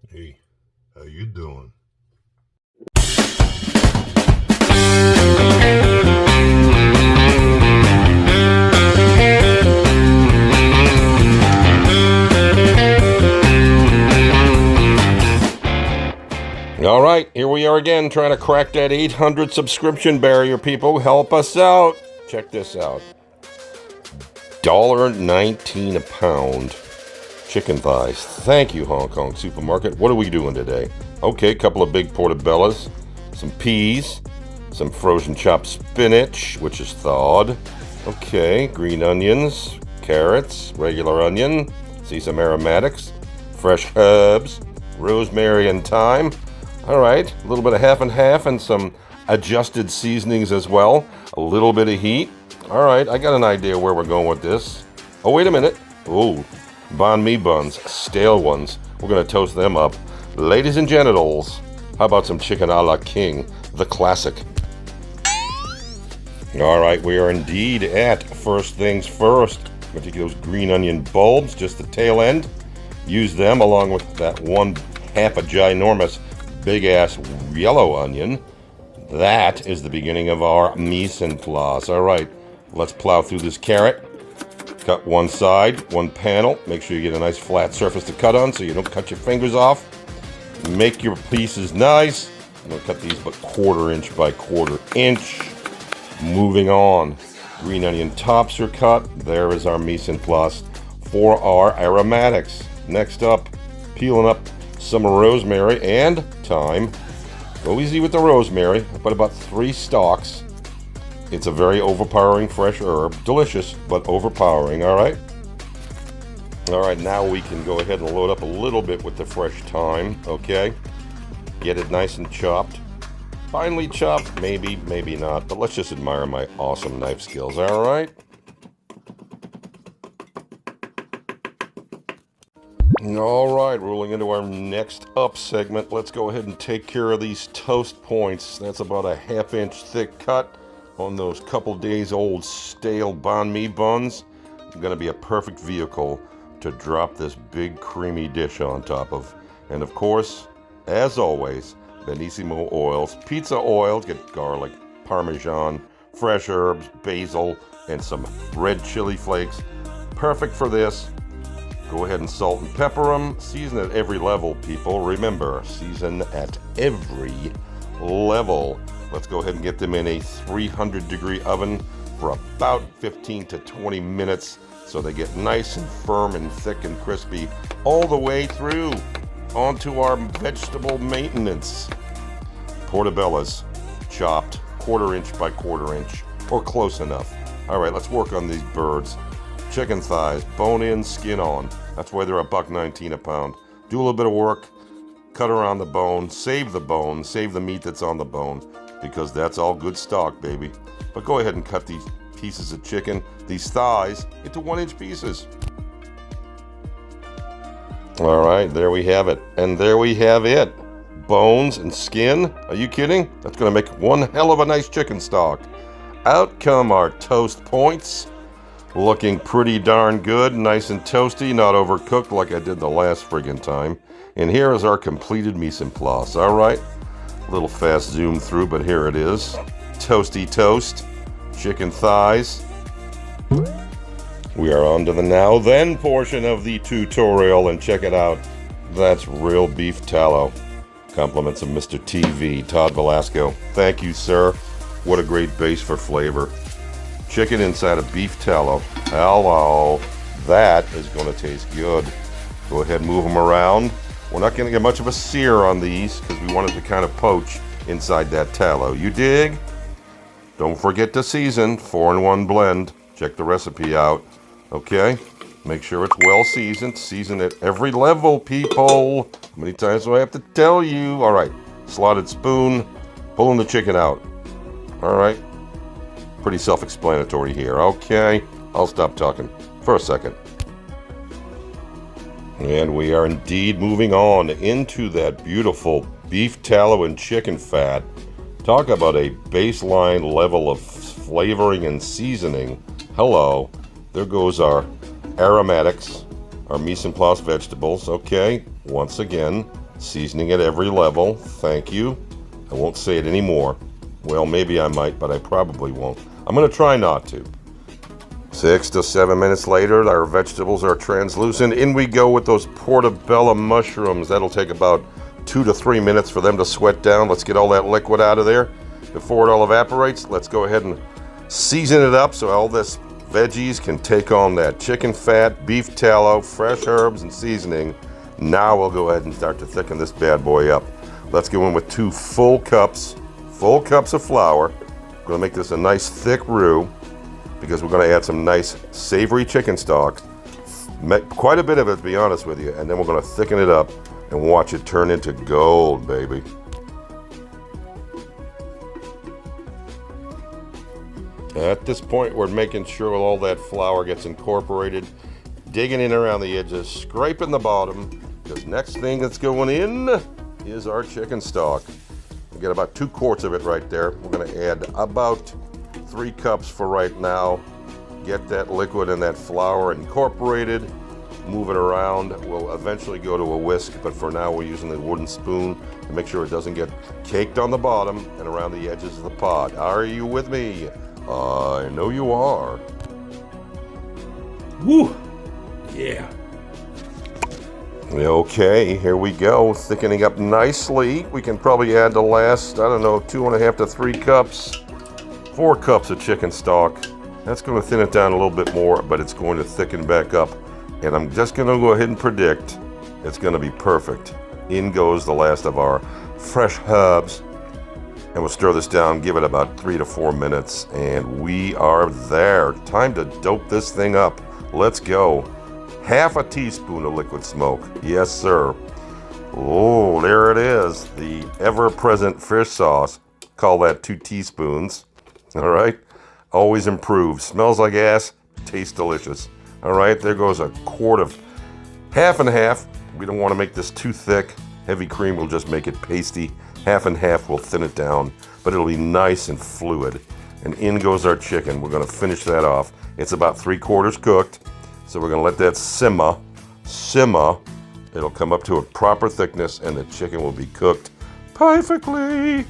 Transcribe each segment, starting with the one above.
Hey, how you doing? All right, here we are again, trying to crack that 800 subscription barrier, people. Help us out. Check this out. $1.19 a pound. Chicken thighs. Thank you, Hong Kong Supermarket. What are we doing today? Okay, a couple of big portobellos, some peas, some frozen chopped spinach, which is thawed. Okay, green onions, carrots, regular onion. See some aromatics, fresh herbs, rosemary and thyme. All right, a little bit of half and half and some adjusted seasonings as well. A little bit of heat. All right, I got an idea where we're going with this. Oh, wait a minute. Oh, banh mi buns, stale ones. We're going to toast them up. Ladies and genitals, how about some chicken a la king, the classic? All right, we are indeed at first things first. I'm going to take those green onion bulbs, just the tail end. Use them along with that one half a ginormous big-ass yellow onion. That is the beginning of our mise en place. All right, let's plow through this carrot. Cut one side, one panel. Make sure you get a nice flat surface to cut on so you don't cut your fingers off. Make your pieces nice. I'm going to cut these but 1/4 inch by 1/4 inch. Moving on. Green onion tops are cut. There is our mise en place for our aromatics. Next up, peeling up some rosemary and thyme. Go easy with the rosemary. I put about 3 stalks. It's a very overpowering fresh herb. Delicious, but overpowering, all right? All right, now we can go ahead and load up a little bit with the fresh thyme, okay? Get it nice and chopped. Finely chopped, maybe, maybe not, but let's just admire my awesome knife skills, all right? All right, rolling into our next up segment. Let's go ahead and take care of these toast points. That's about a 1/2 inch thick cut on those couple days old stale banh mi buns. It's going to be a perfect vehicle to drop this big creamy dish on top of. And of course, as always, Benissimo oils, pizza oils, get garlic, parmesan, fresh herbs, basil, and some red chili flakes. Perfect for this. Go ahead and salt and pepper them. Season at every level, people. Remember, season at every level. Let's go ahead and get them in a 300-degree oven for about 15 to 20 minutes so they get nice and firm and thick and crispy all the way through onto our vegetable maintenance. Portobellos, chopped 1/4 inch by 1/4 inch, or close enough. All right, let's work on these birds. Chicken thighs, bone in, skin on. That's why they're $1.19 a pound. Do a little bit of work, cut around the bone, save the meat that's on the bone, because that's all good stock, baby. But go ahead and cut these pieces of chicken, these thighs, into 1-inch pieces. All right, there we have it. And there we have it. Bones and skin. Are you kidding? That's going to make one hell of a nice chicken stock. Out come our toast points. Looking pretty darn good, nice and toasty, not overcooked like I did the last friggin' time. And here is our completed mise en place, all right? A little fast zoom through, but here it is. Toasty toast, chicken thighs. We are on to the now then portion of the tutorial, and check it out. That's real beef tallow. Compliments of Mr. TV, Todd Velasco. Thank you, sir. What a great base for flavor. Chicken inside of beef tallow. Hello. That is going to taste good. Go ahead and move them around. We're not going to get much of a sear on these because we want it to kind of poach inside that tallow. You dig? Don't forget to season. 4-in-1 blend. Check the recipe out. Okay? Make sure it's well seasoned. Season at every level, people. How many times do I have to tell you? All right. Slotted spoon. Pulling the chicken out. All right. Pretty self-explanatory here. Okay, I'll stop talking for a second. And we are indeed moving on into that beautiful beef tallow and chicken fat. Talk about a baseline level of flavoring and seasoning. Hello, there goes our aromatics, our mise en place vegetables. Okay, once again, seasoning at every level. Thank you. I won't say it anymore. Well, maybe I might, but I probably won't. I'm going to try not to. 6 to 7 minutes later, our vegetables are translucent. In we go with those portobello mushrooms. That'll take about 2 to 3 minutes for them to sweat down. Let's get all that liquid out of there. Before it all evaporates, let's go ahead and season it up so all this veggies can take on that chicken fat, beef tallow, fresh herbs, and seasoning. Now we'll go ahead and start to thicken this bad boy up. Let's go in with 2 full cups of flour. We're going to make this a nice thick roux because we're going to add some nice savory chicken stock. Quite a bit of it, to be honest with you. And then we're going to thicken it up and watch it turn into gold, baby. At this point, we're making sure all that flour gets incorporated, digging in around the edges, scraping the bottom, because next thing that's going in is our chicken stock. We got about 2 quarts of it right there. We're going to add about 3 cups for right now. Get that liquid and that flour incorporated, move it around. We'll eventually go to a whisk, but for now we're using the wooden spoon to make sure it doesn't get caked on the bottom and around the edges of the pot. Are you with me? I know you are. Woo! Yeah. Okay, here we go. Thickening up nicely. We can probably add the last, 2.5 to 3 cups. 4 cups of chicken stock. That's going to thin it down a little bit more, but it's going to thicken back up. And I'm just going to go ahead and predict it's going to be perfect. In goes the last of our fresh herbs. And we'll stir this down, give it about 3 to 4 minutes, and we are there. Time to dope this thing up. Let's go. Half a teaspoon of liquid smoke. Yes, sir. Oh, there it is. The ever-present fish sauce. Call that 2 teaspoons. All right. Always improves. Smells like ass. Tastes delicious. All right. There goes a quart of half and half. We don't want to make this too thick. Heavy cream will just make it pasty. Half and half will thin it down, but it'll be nice and fluid. And in goes our chicken. We're going to finish that off. It's about 3/4 cooked, so we're going to let that simmer. It'll come up to a proper thickness, and the chicken will be cooked perfectly.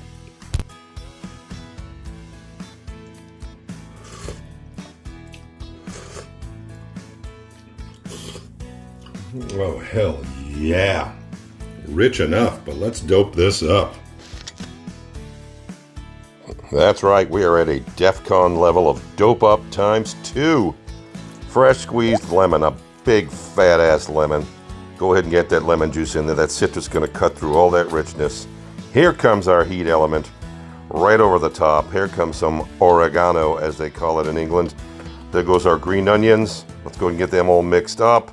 Oh, hell yeah. Rich enough, but let's dope this up. That's right, we are at a DEFCON level of dope up ×2. Fresh squeezed lemon, a big fat ass lemon. Go ahead and get that lemon juice in there. That citrus is going to cut through all that richness. Here comes our heat element right over the top. Here comes some oregano, as they call it in England. There goes our green onions. Let's go and get them all mixed up.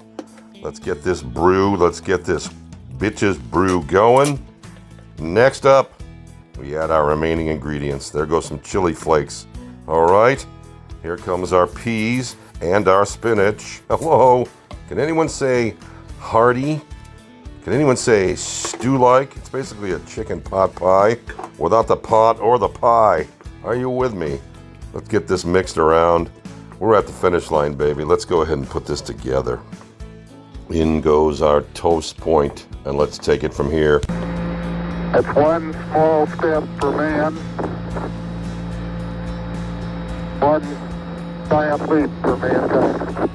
Let's get this brew. Let's get this bitches brew going. Next up, we add our remaining ingredients. There goes some chili flakes. All right, here comes our peas and our spinach. Hello, can anyone say hearty? Can anyone say stew-like? It's basically a chicken pot pie without the pot or the pie. Are you with me? Let's get this mixed around. We're at the finish line, baby. Let's go ahead and put this together. In goes our toast point, and let's take it from here. It's one small step for man, one giant leap for mankind.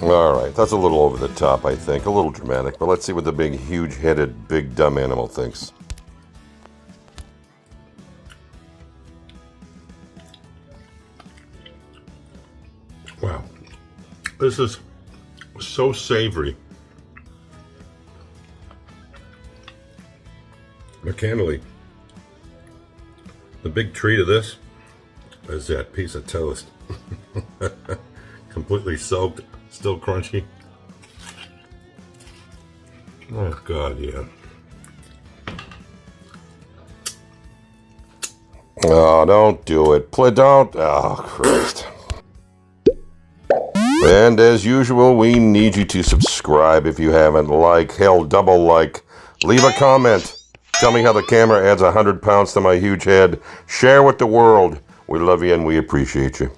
All right, that's a little over the top, I think. A little dramatic, but let's see what the big, huge-headed, big, dumb animal thinks. Wow. This is so savory. Mechanically, the big treat of this is that piece of toast. Completely soaked, still crunchy. Oh God, yeah. Oh, don't do it. Don't. Oh, Christ. And as usual, we need you to subscribe if you haven't. Like, hell, double like. Leave a comment. Tell me how the camera adds 100 pounds to my huge head. Share with the world. We love you and we appreciate you.